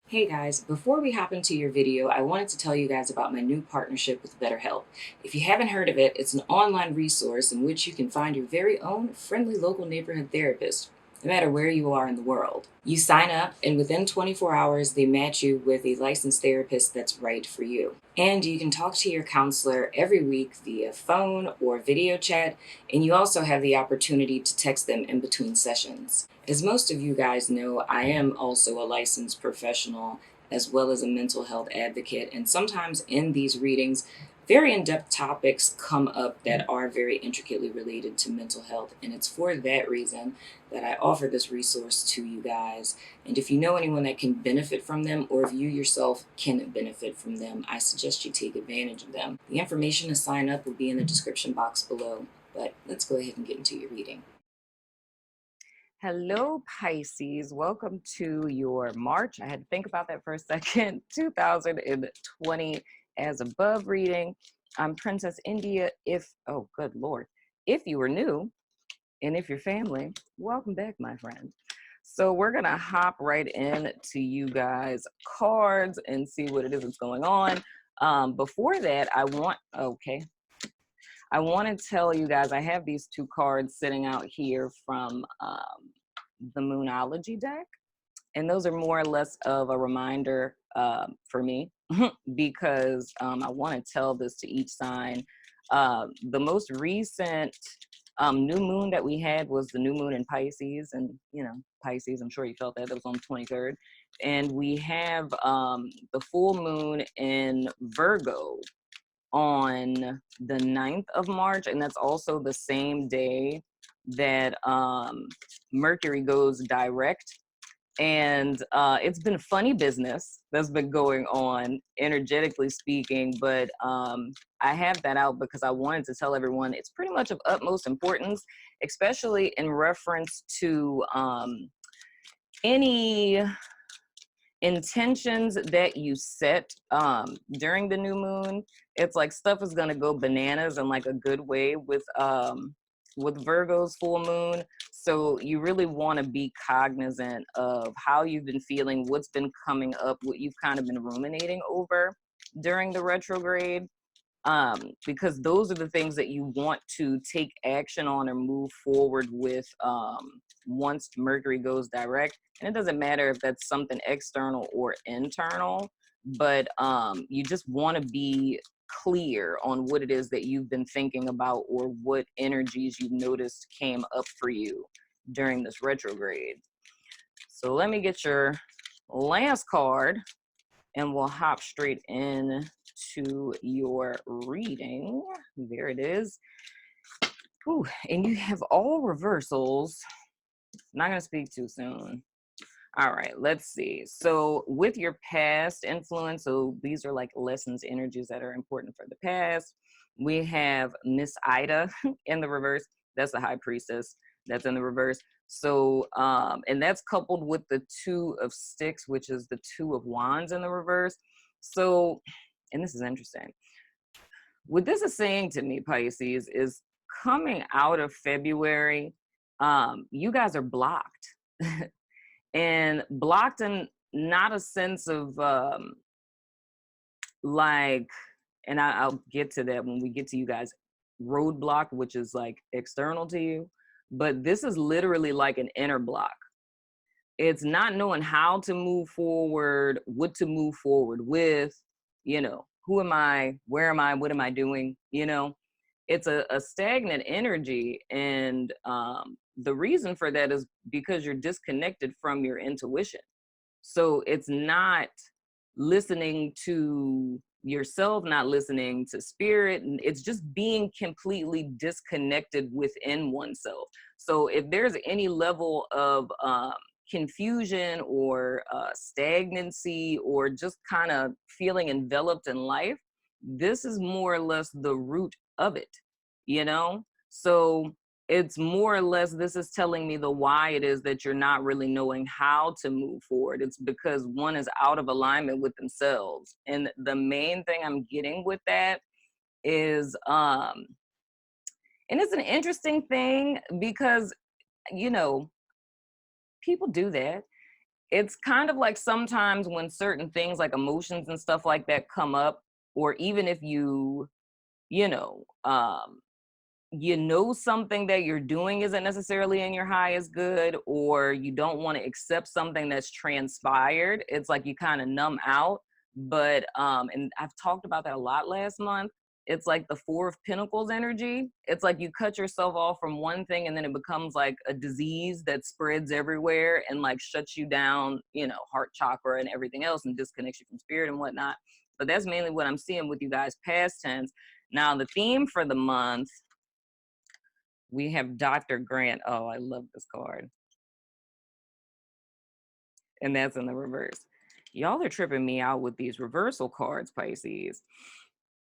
Hey guys, before we hop into your video, I wanted to tell you guys about my new partnership with BetterHelp. If you haven't heard of it, it's an online resource in which you can find your very own friendly local neighborhood therapist, no matter where you are in the world. You sign up, and within 24 hours, they match you with a licensed therapist that's right for you. And you can talk to your counselor every week via phone or video chat, and you also have the opportunity to text them in between sessions. As most of you guys know, I am also a licensed professional as well as a mental health advocate. And sometimes in these readings, very in depth topics come up that are very intricately related to mental health. And it's for that reason that I offer this resource to you guys. And if you know anyone that can benefit from them, or if you yourself can benefit from them, I suggest you take advantage of them. The information to sign up will be in the description box below. But let's go ahead and get into your reading. Hello, Pisces. Welcome to your March. I had to think about that for a second. 2020 as above reading. I'm Princess India. Oh, good Lord. If you were new and if you're family, welcome back, my friend. So we're going to hop right in to you guys' cards and see what it is that's going on. Before that, I want to tell you guys, I have these two cards sitting out here from the Moonology deck. And those are more or less of a reminder for me because I want to tell this to each sign. The most recent new moon that we had was the new moon in Pisces. And, Pisces, I'm sure you felt that. That was on the 23rd. And we have the full moon in Virgo on the 9th of March, and that's also the same day that Mercury goes direct. And it's been funny business that's been going on, energetically speaking, but I have that out because I wanted to tell everyone it's pretty much of utmost importance, especially in reference to any intentions that you set during the new moon. It's like stuff is going to go bananas in like a good way with Virgo's full moon. So you really want to be cognizant of how you've been feeling, what's been coming up, what you've kind of been ruminating over during the retrograde, because those are the things that you want to take action on or move forward with once Mercury goes direct. And it doesn't matter if that's something external or internal, but you just want to be clear on what it is that you've been thinking about or what energies you've noticed came up for you during this retrograde. So let me get your last card and we'll hop straight in to your reading. There it is. Ooh, and you have all reversals. I'm not going to speak too soon. All right, let's see. So with your past influence, so these are like lessons, energies that are important for the past. We have Miss Ida in the reverse. That's the high priestess that's in the reverse. So, and that's coupled with the two of sticks, which is the two of wands in the reverse. So, and this is interesting. What this is saying to me, Pisces, is coming out of February, you guys are blocked. And blocked in not a sense of like, and I'll get to that when we get to you guys, roadblock, which is like external to you, but this is literally like an inner block. It's not knowing how to move forward, what to move forward with, who am I, where am I, what am I doing, it's a stagnant energy. And the reason for that is because you're disconnected from your intuition. So it's not listening to yourself, not listening to spirit, and it's just being completely disconnected within oneself. So if there's any level of confusion or stagnancy or just kind of feeling enveloped in life, this is more or less the root of it, So it's more or less, this is telling me the why it is that you're not really knowing how to move forward. It's because one is out of alignment with themselves. And the main thing I'm getting with that is and it's an interesting thing because people do that. it's kind of like sometimes when certain things like emotions and stuff like that come up, or even if you know, something that you're doing isn't necessarily in your highest good, or you don't want to accept something that's transpired, it's like you kind of numb out. But and I've talked about that a lot last month. It's like the Four of Pentacles energy. It's like you cut yourself off from one thing and then it becomes like a disease that spreads everywhere and like shuts you down, heart chakra and everything else, and disconnects you from spirit and whatnot. But that's mainly what I'm seeing with you guys past tense. Now the theme for the month, we have Dr. Grant. Oh, I love this card. And that's in the reverse. Y'all are tripping me out with these reversal cards, Pisces.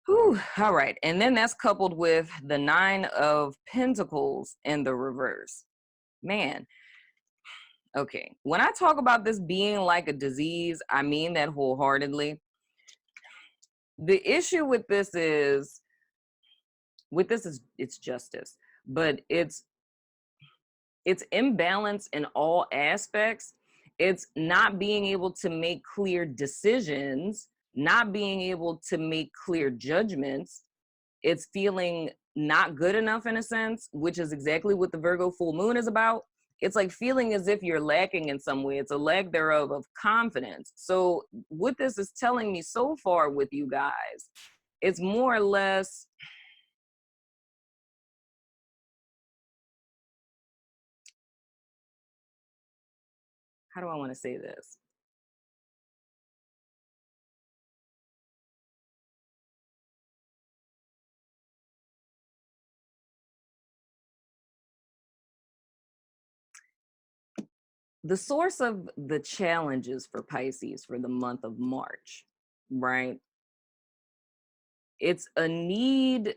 Whew. All right. And then that's coupled with the Nine of Pentacles in the reverse. Man. Okay. When I talk about this being like a disease, I mean that wholeheartedly. The issue with this is it's justice, but it's imbalance in all aspects. It's not being able to make clear decisions, not being able to make clear judgments. It's feeling not good enough in a sense, which is exactly what the Virgo full moon is about. It's like feeling as if you're lacking in some way. It's a lack thereof of confidence. So what this is telling me so far with you guys, it's more or less, how do I want to say this? The source of the challenges for Pisces for the month of March, right? It's a need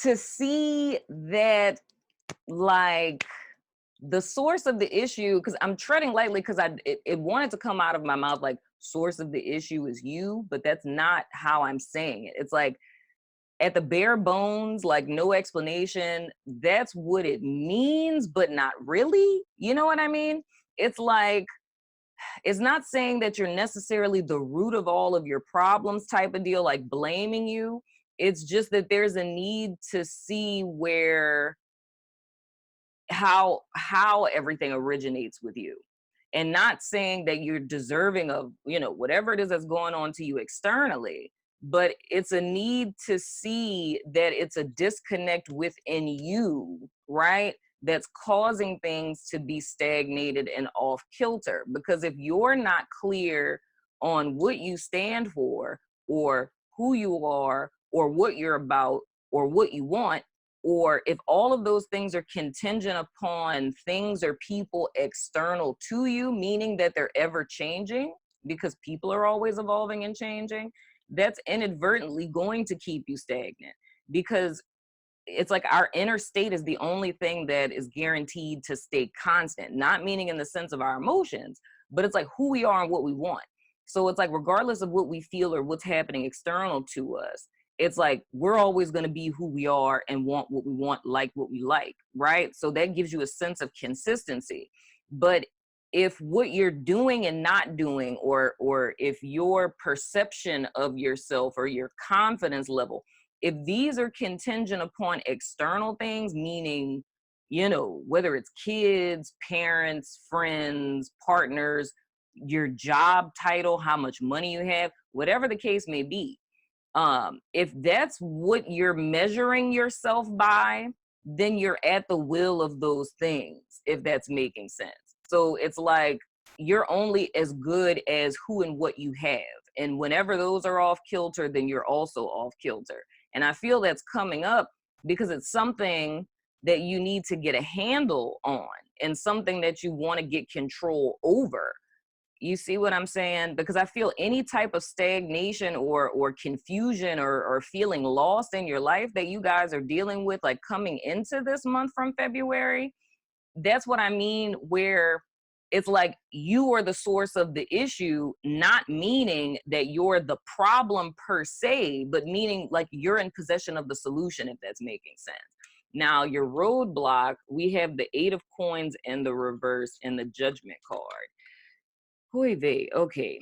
to see that, like, the source of the issue, because I'm treading lightly because it wanted to come out of my mouth like source of the issue is you, but that's not how I'm saying it. It's like at the bare bones, like no explanation, that's what it means, but not really. You know what I mean? It's like, it's not saying that you're necessarily the root of all of your problems type of deal, like blaming you. It's just that there's a need to see where how everything originates with you, and not saying that you're deserving of whatever it is that's going on to you externally, but it's a need to see that it's a disconnect within you, right, that's causing things to be stagnated and off kilter. Because if you're not clear on what you stand for, or who you are, or what you're about, or what you want, or if all of those things are contingent upon things or people external to you, meaning that they're ever changing, because people are always evolving and changing, that's inadvertently going to keep you stagnant. Because it's like our inner state is the only thing that is guaranteed to stay constant, not meaning in the sense of our emotions, but it's like who we are and what we want. So it's like regardless of what we feel or what's happening external to us, it's like we're always going to be who we are and want what we want, like what we like, right? So that gives you a sense of consistency. But if what you're doing and not doing, or if your perception of yourself or your confidence level, if these are contingent upon external things, meaning, whether it's kids, parents, friends, partners, your job title, how much money you have, whatever the case may be, if that's what you're measuring yourself by, then you're at the will of those things, if that's making sense. So it's like you're only as good as who and what you have. And whenever those are off kilter, then you're also off kilter. And I feel that's coming up because it's something that you need to get a handle on, and something that you want to get control over. You see what I'm saying? Because I feel any type of stagnation or confusion, or feeling lost in your life that you guys are dealing with, like coming into this month from February, that's what I mean, where it's like you are the source of the issue, not meaning that you're the problem per se, but meaning like you're in possession of the solution, if that's making sense. Now, your roadblock, we have the Eight of Coins in the reverse and the Judgment card. Oy vey, okay.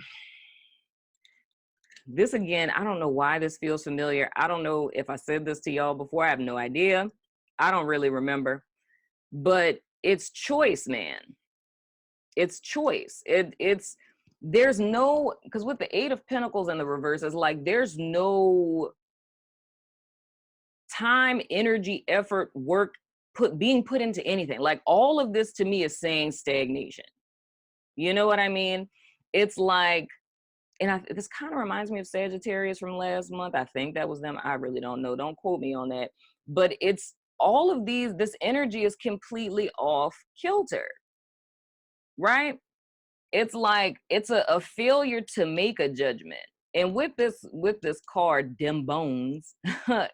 This again, I don't know why this feels familiar. I don't know if I said this to y'all before. I have no idea. I don't really remember. But it's choice, man. It's choice. It's there's no, because with the Eight of Pentacles in the reverse, it's like there's no time, energy, effort, work being put into anything. Like all of this to me is saying stagnation. You know what I mean? It's like, and this kind of reminds me of Sagittarius from last month. I think that was them. I really don't know. Don't quote me on that. But it's all of these, this energy is completely off kilter, right? It's like it's a failure to make a judgment. And with this card, Dim Bones,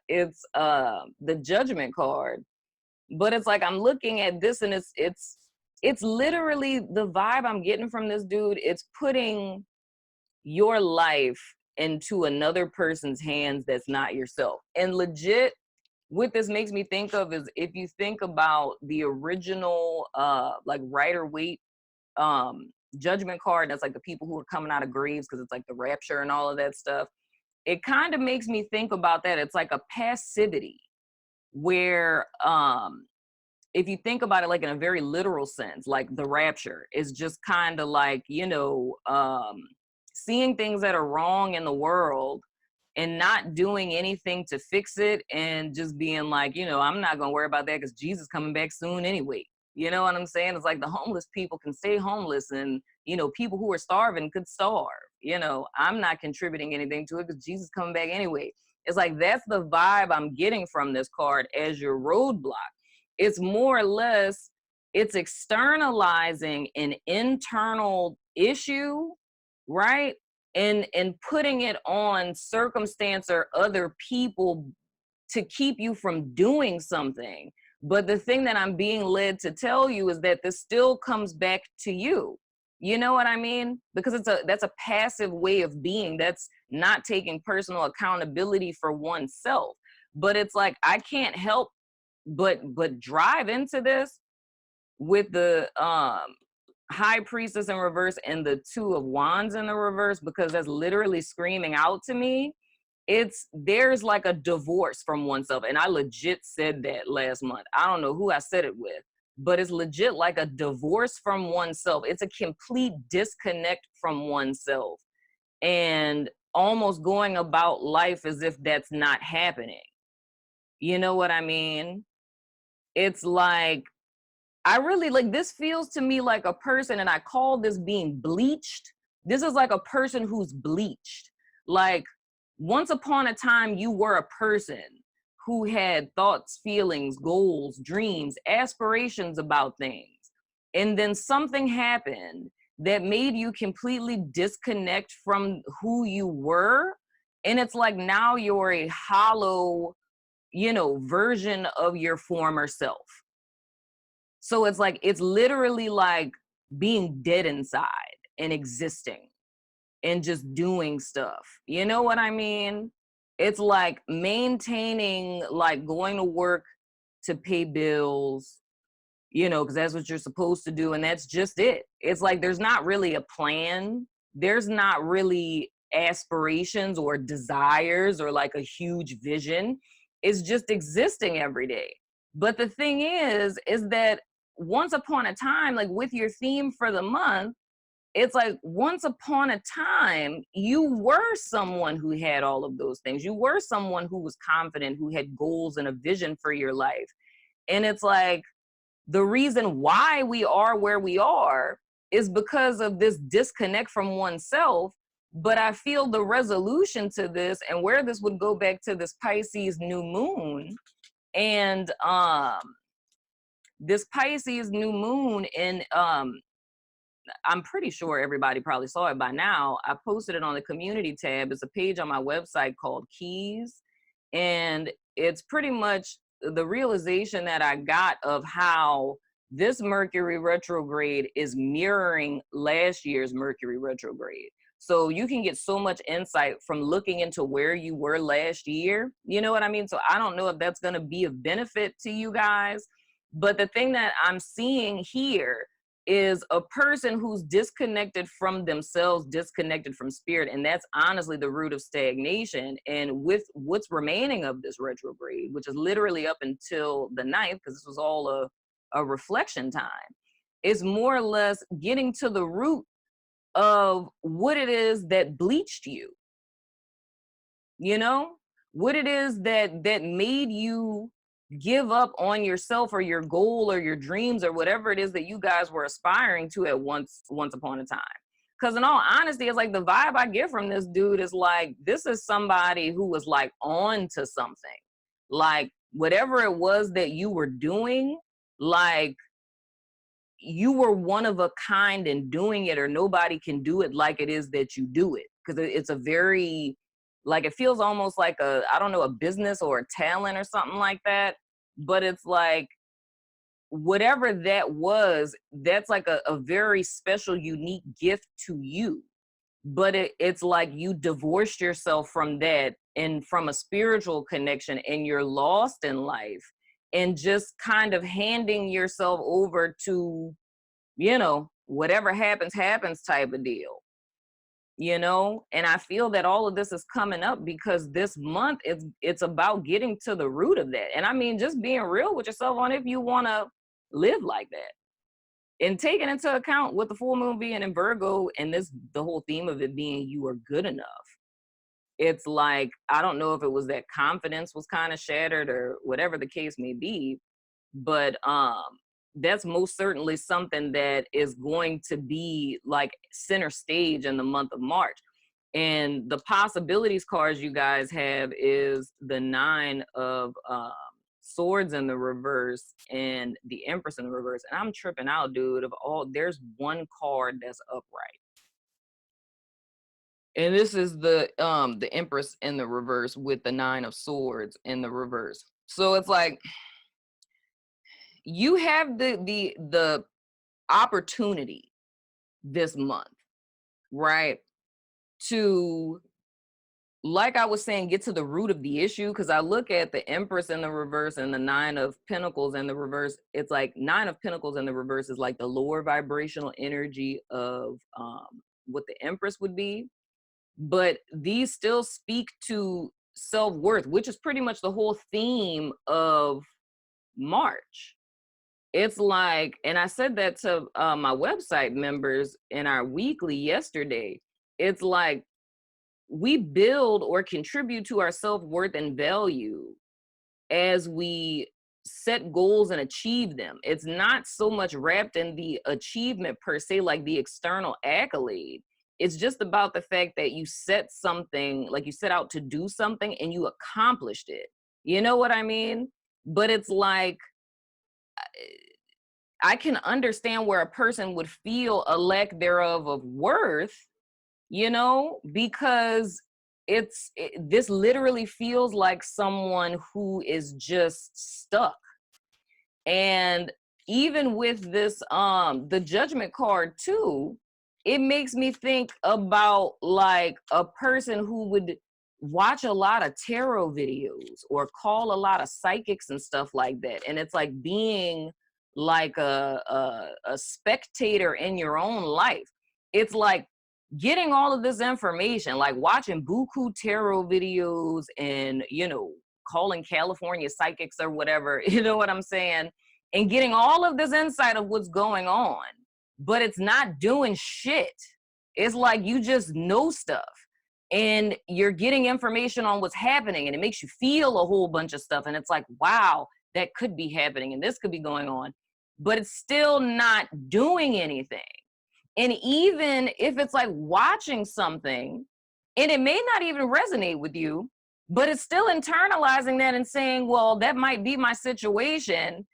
it's the Judgment card. But it's like I'm looking at this and it's literally the vibe I'm getting from this dude. It's putting your life into another person's hands that's not yourself. And legit, what this makes me think of is if you think about the original like Rider-Waite Judgment card, that's like the people who are coming out of graves, because it's like the rapture and all of that stuff. It kind of makes me think about that. It's like a passivity where if you think about it like in a very literal sense, like the rapture is just kind of like, seeing things that are wrong in the world and not doing anything to fix it, and just being like, I'm not going to worry about that because Jesus coming back soon anyway. You know what I'm saying? It's like the homeless people can stay homeless, and, people who are starving could starve. I'm not contributing anything to it because Jesus coming back anyway. It's like that's the vibe I'm getting from this card as your roadblock. It's more or less, it's externalizing an internal issue, right? And putting it on circumstance or other people to keep you from doing something. But the thing that I'm being led to tell you is that this still comes back to you. You know what I mean? Because that's a passive way of being. That's not taking personal accountability for oneself. But it's like I can't help but drive into this with the High Priestess in reverse and the Two of Wands in the reverse, because that's literally screaming out to me. There's like a divorce from oneself. And I legit said that last month. I don't know who I said it with, but it's legit like a divorce from oneself. It's a complete disconnect from oneself and almost going about life as if that's not happening. You know what I mean? It's like, I really like, this feels to me like a person, and I call this being bleached. This is like a person who's bleached. Like once upon a time, you were a person who had thoughts, feelings, goals, dreams, aspirations about things. And then something happened that made you completely disconnect from who you were. And it's like now you're a hollow, version of your former self. So it's like, it's literally like being dead inside and existing and just doing stuff. You know what I mean? It's like maintaining, like going to work to pay bills, because that's what you're supposed to do. And that's just it. It's like, there's not really a plan. There's not really aspirations or desires or like a huge vision. It's just existing every day. But the thing is that once upon a time, like with your theme for the month, it's like once upon a time, you were someone who had all of those things. You were someone who was confident, who had goals and a vision for your life. And it's like, the reason why we are where we are is because of this disconnect from oneself. But I feel the resolution to this, and where this would go back to this Pisces new moon, and this Pisces new moon in I'm pretty sure everybody probably saw it by now. I posted it on the community tab. It's a page on my website called Keys. And it's pretty much the realization that I got of how this Mercury retrograde is mirroring last year's Mercury retrograde. So you can get so much insight from looking into where you were last year. You know what I mean? So I don't know if that's going to be of benefit to you guys. But the thing that I'm seeing here is a person who's disconnected from themselves, disconnected from spirit. And that's honestly the root of stagnation. And with what's remaining of this retrograde, which is literally up until the 9th, because this was all a reflection time, is more or less getting to the root of what it is that bleached you, you know, what it is that made you give up on yourself or your goal or your dreams or whatever it is that you guys were aspiring to at once upon a time. Because in all honesty, it's like the vibe I get from this dude is like, this is somebody who was like on to something. Like whatever it was that you were doing, like you were one of a kind in doing it, or nobody can do it like it is that you do it. Because it's a very, like, it feels almost like a, I don't know, a business or a talent or something like that. But it's like, whatever that was, that's like a very special, unique gift to you. But it's like you divorced yourself from that and from a spiritual connection, and you're lost in life and just kind of handing yourself over to, you know, whatever happens, happens type of deal, you know? And I feel that all of this is coming up because this month it's about getting to the root of that. And I mean, just being real with yourself on if you want to live like that. And taking into account with the full moon being in Virgo and this, the whole theme of it being you are good enough. It's like, I don't know if it was that confidence was kind of shattered or whatever the case may be, but that's most certainly something that is going to be like center stage in the month of March. And the possibilities cards you guys have is the 9 of swords in the reverse and the Empress in the reverse. And I'm tripping out, dude. Of all, there's one card that's upright. And this is the Empress in the reverse with the 9 of swords in the reverse. So it's like you have the opportunity this month, right, to, like I was saying, get to the root of the issue. Because I look at the Empress in the reverse and the 9 of Pentacles in the reverse. It's like 9 of Pentacles in the reverse is like the lower vibrational energy of what the Empress would be. But these still speak to self-worth, which is pretty much the whole theme of March. It's like, and I said that to my website members in our weekly yesterday, it's like we build or contribute to our self-worth and value as we set goals and achieve them. It's not so much wrapped in the achievement per se, like the external accolade. It's just about the fact that you set something, like you set out to do something and you accomplished it. You know what I mean? But it's like, I can understand where a person would feel a lack thereof of worth, you know, because this literally feels like someone who is just stuck. And even with this the Judgment card too, it makes me think about like a person who would watch a lot of tarot videos or call a lot of psychics and stuff like that. And it's like being like a spectator in your own life. It's like getting all of this information, like watching buku tarot videos and, you know, calling California psychics or whatever, you know what I'm saying? And getting all of this insight of what's going on, but it's not doing shit. It's like you just know stuff and you're getting information on what's happening and it makes you feel a whole bunch of stuff. And it's like, wow, that could be happening and this could be going on, but it's still not doing anything. And even if it's like watching something and it may not even resonate with you, but it's still internalizing that and saying, well, that might be my situation,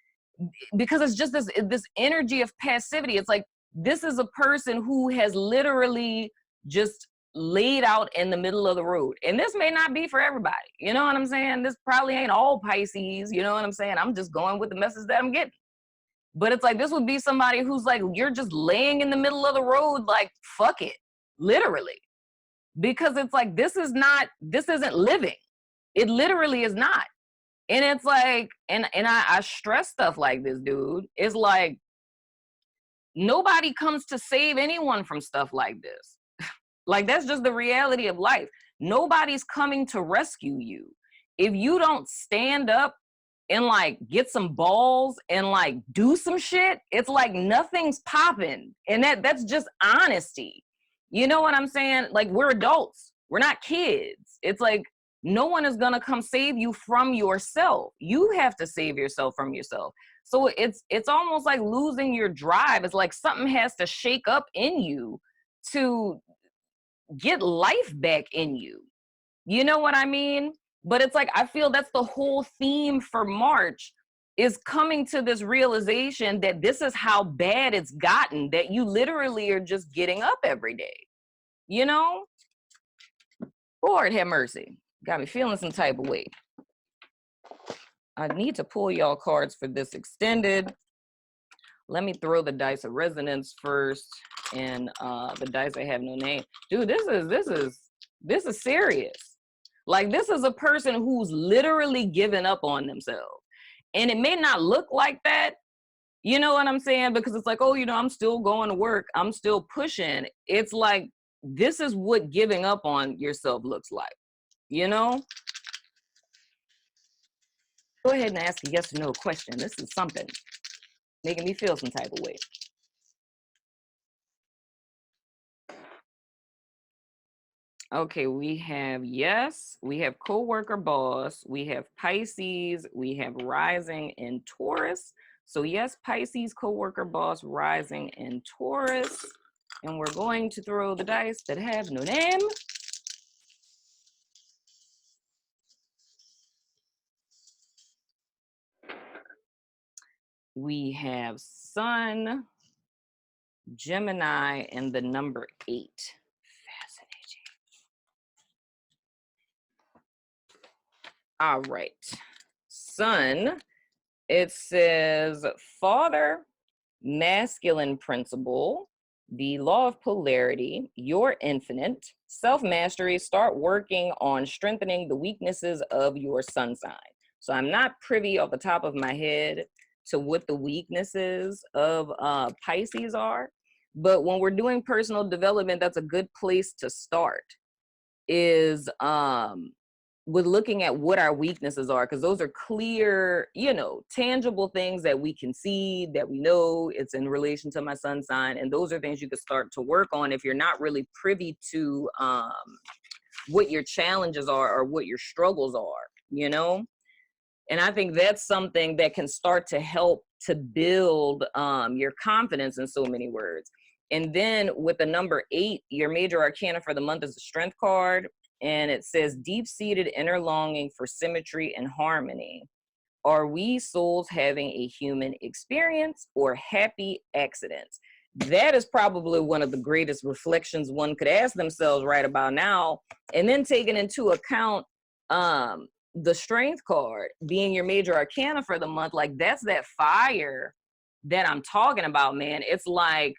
because it's just this energy of passivity. It's like, this is a person who has literally just laid out in the middle of the road. And this may not be for everybody. You know what I'm saying? This probably ain't all Pisces. You know what I'm saying? I'm just going with the message that I'm getting. But it's like, this would be somebody who's like, you're just laying in the middle of the road, like, fuck it, literally. Because it's like, this isn't living. It literally is not. And it's like, and I stress stuff like this, dude. It's like, nobody comes to save anyone from stuff like this. Like, that's just the reality of life. Nobody's coming to rescue you. If you don't stand up and like get some balls and like do some shit, it's like nothing's popping. And that's just honesty. You know what I'm saying? Like, we're adults. We're not kids. It's like, no one is gonna come save you from yourself. You have to save yourself from yourself. So it's almost like losing your drive. It's like something has to shake up in you to get life back in you. You know what I mean? But it's like, I feel that's the whole theme for March, is coming to this realization that this is how bad it's gotten, that you literally are just getting up every day. You know? Lord have mercy. Got me feeling some type of way. I need to pull y'all cards for this extended. Let me throw the dice of resonance first, and the dice that have no name. Dude, this is serious. Like, this is a person who's literally given up on themselves. And it may not look like that, you know what I'm saying? Because it's like, oh, you know, I'm still going to work, I'm still pushing. It's like, this is what giving up on yourself looks like, you know? Go ahead and ask a yes or no question. This is something making me feel some type of way. Okay, we have yes, we have co-worker boss, we have Pisces, we have rising in Taurus. So yes, Pisces, co-worker boss, rising in Taurus. And we're going to throw the dice that have no name. We have Sun, Gemini, and the number 8. Fascinating. All right. Sun, it says father, masculine principle, the law of polarity, your infinite, self-mastery, start working on strengthening the weaknesses of your sun sign. So I'm not privy off the top of my head to what the weaknesses of Pisces are, but when we're doing personal development, that's a good place to start, is with looking at what our weaknesses are, because those are clear, you know, tangible things that we can see, that we know it's in relation to my sun sign. And those are things you could start to work on if you're not really privy to what your challenges are or what your struggles are, you know? And I think that's something that can start to help to build your confidence, in so many words. And then with the number 8, your major arcana for the month is the strength card. And it says deep-seated inner longing for symmetry and harmony. Are we souls having a human experience or happy accidents? That is probably one of the greatest reflections one could ask themselves right about now. And then taking into account the strength card being your major arcana for the month, like, that's that fire that I'm talking about, man. It's like,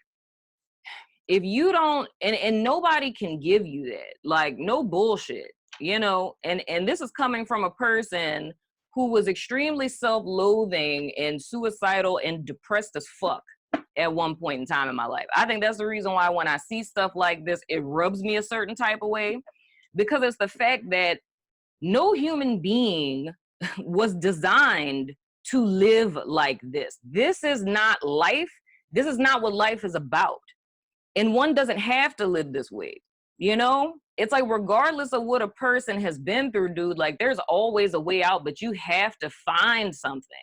if you don't, and nobody can give you that, like, no bullshit, you know. And this is coming from a person who was extremely self-loathing and suicidal and depressed as fuck at one point in time in my life. I think that's the reason why when I see stuff like this, it rubs me a certain type of way, because it's the fact that no human being was designed to live like this. This is not life. This is not what life is about. And one doesn't have to live this way, you know? It's like, regardless of what a person has been through, dude, like, there's always a way out, but you have to find something.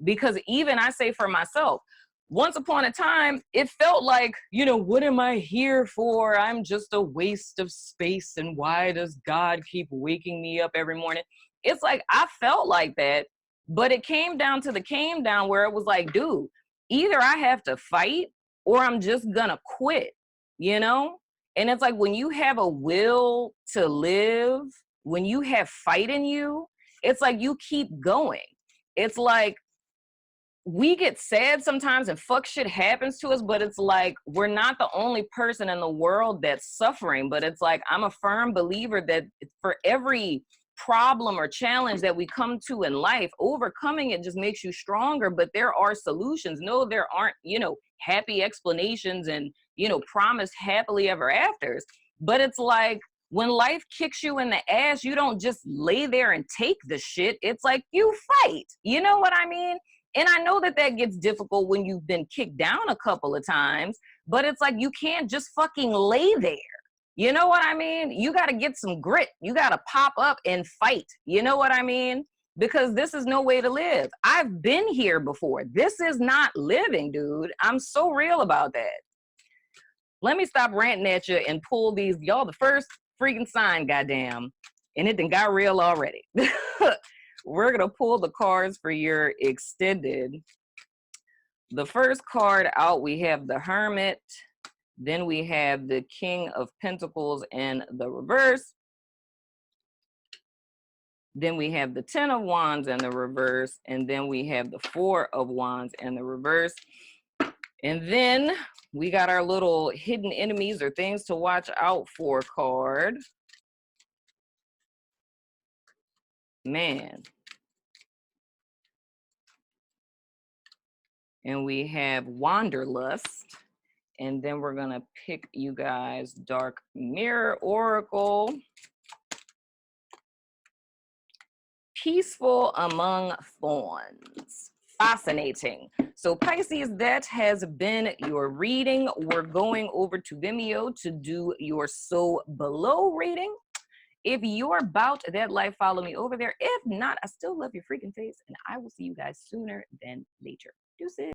Because even I say for myself, once upon a time, it felt like, you know, what am I here for? I'm just a waste of space. And why does God keep waking me up every morning? It's like, I felt like that, but it came down where it was like, dude, either I have to fight or I'm just gonna quit, you know? And it's like, when you have a will to live, when you have fight in you, it's like you keep going. It's like, we get sad sometimes and fuck shit happens to us, but it's like we're not the only person in the world that's suffering. But it's like I'm a firm believer that for every problem or challenge that we come to in life, overcoming it just makes you stronger. But there are solutions. No, there aren't, happy explanations and, promised happily ever afters. But it's like when life kicks you in the ass, you don't just lay there and take the shit. It's like you fight. You know what I mean? And I know that that gets difficult when you've been kicked down a couple of times, but it's like you can't just fucking lay there. You know what I mean? You got to get some grit. You got to pop up and fight. You know what I mean? Because this is no way to live. I've been here before. This is not living, dude. I'm so real about that. Let me stop ranting at you and pull these. Y'all the first freaking sign, goddamn. And it done got real already. We're going to pull the cards for your extended. The first card out, we have the Hermit. Then we have the King of Pentacles in the reverse. Then we have the 10 of Wands in the reverse. And then we have the 4 of Wands in the reverse. And then we got our little hidden enemies or things to watch out for card. Man. And we have Wanderlust. And then we're going to pick you guys Dark Mirror Oracle. Peaceful Among Thorns. Fascinating. So Pisces, that has been your reading. We're going over to Vimeo to do your So Below reading. If you're about that life, follow me over there. If not, I still love your freaking face, and I will see you guys sooner than later. Deuces.